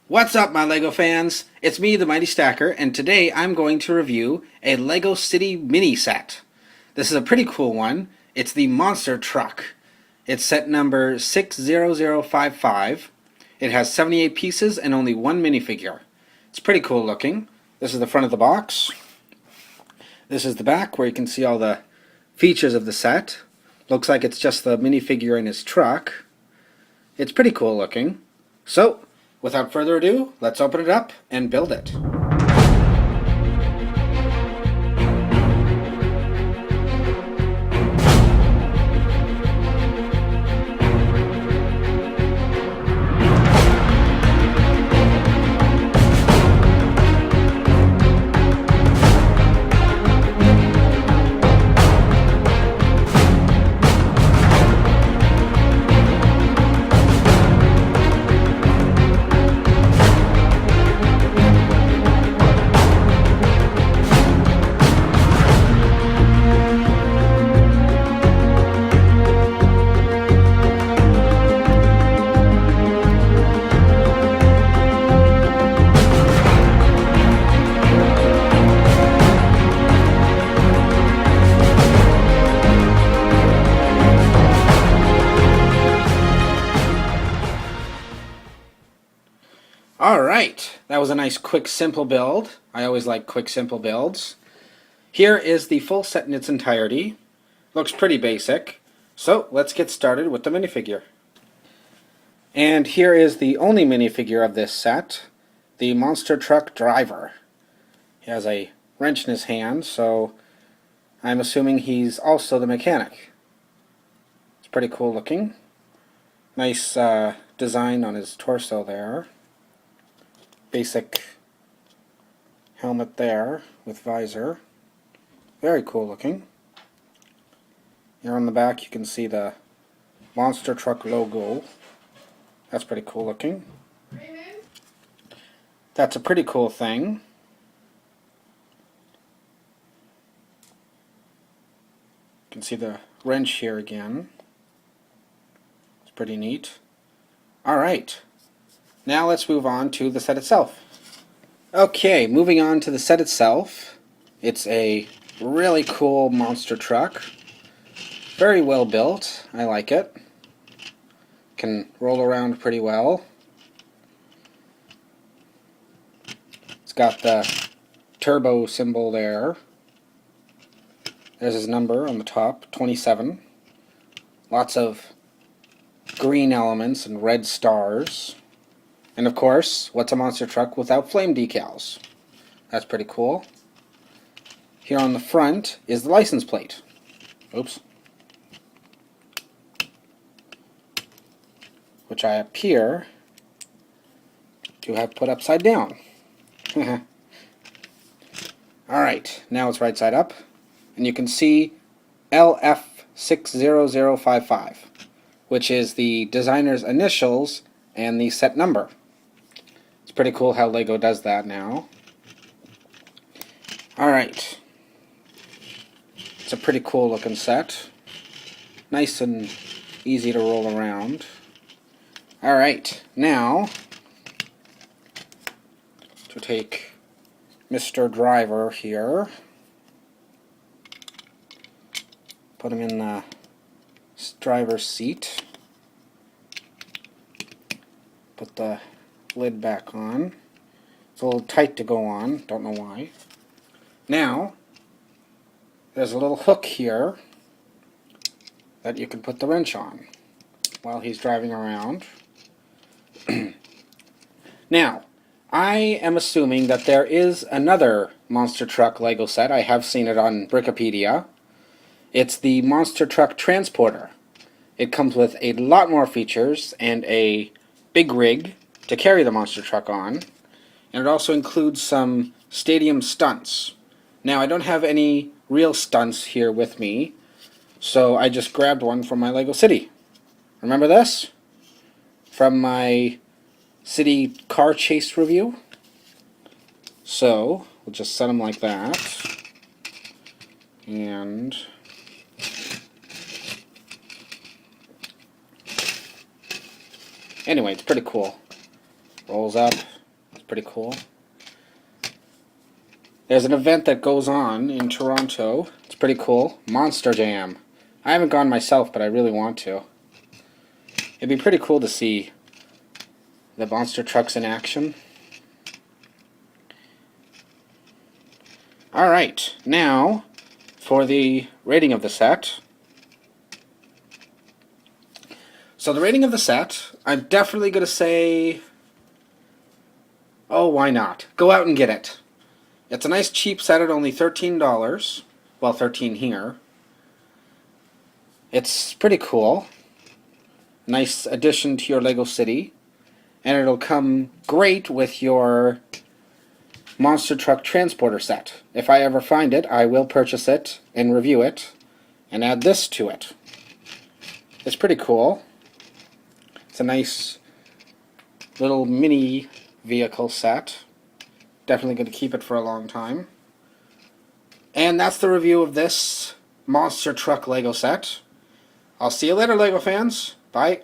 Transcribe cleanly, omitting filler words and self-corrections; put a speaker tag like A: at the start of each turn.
A: What's up, my LEGO fans? It's me, the Mighty Stacker, and today I'm going to review a LEGO City mini set. This is a pretty cool one. It's the Monster Truck. It's set number 60055. It has 78 pieces and only one minifigure. It's pretty cool looking. This is the front of the box. This is the back, where you can see all the features of the set. Looks like it's just the minifigure in his truck. It's pretty cool looking. So, without further ado, let's open it up and build it. Alright, that was a nice quick simple build. I always like quick simple builds. Here is the full set in its entirety. Looks pretty basic. So let's get started with the minifigure. And here is the only minifigure of this set, the Monster Truck Driver. He has a wrench in his hand, so I'm assuming he's also the mechanic. It's pretty cool looking. Nice design on his torso there. Basic helmet there with visor. Very cool looking. Here on the back you can see the Monster Truck logo. That's pretty cool looking. That's a pretty cool thing. You can see the wrench here again. It's pretty neat. Alright. Now let's move on to the set itself. Okay, moving on to the set itself. It's a really cool monster truck. Very well built. I like it. Can roll around pretty well. It's got the turbo symbol there. There's his number on the top, 27. Lots of green elements and red stars. And of course, what's a monster truck without flame decals? That's pretty cool. Here on the front is the license plate. Oops. Which I appear to have put upside down. Alright, now it's right side up. And you can see LF60055, which is the designer's initials and the set number. It's pretty cool how LEGO does that now. Alright. It's a pretty cool looking set. Nice and easy to roll around. Alright, now to take Mr. Driver here. Put him in the driver's seat. Put the lid back on. It's a little tight to go on, don't know why. Now, there's a little hook here that you can put the wrench on while he's driving around. Now, I am assuming that there is another Monster Truck LEGO set. I have seen it on Wikipedia. It's the Monster Truck Transporter. It comes with a lot more features and a big rig to carry the monster truck on, and it also includes some stadium stunts. Now, I don't have any real stunts here with me, so I just grabbed one from my LEGO City. Remember this? From my City car chase review. So, we'll just set them like that, and anyway, it's pretty cool. Rolls up, pretty cool. There's an event that goes on in Toronto. It's pretty cool. Monster Jam. I haven't gone myself, but I really want to. It'd be pretty cool to see the monster trucks in action. Alright, now for the rating of the set. So the rating of the set, I'm definitely going to say, oh, why not? Go out and get it. It's a nice cheap set at only $13. Well, 13 here. It's pretty cool. Nice addition to your Lego City. And it'll come great with your monster truck transporter set. If I ever find it, I will purchase it and review it and add this to it. It's pretty cool. It's a nice little mini vehicle set. Definitely going to keep it for a long time. And that's the review of this monster truck Lego set. I'll see you later, Lego fans. Bye.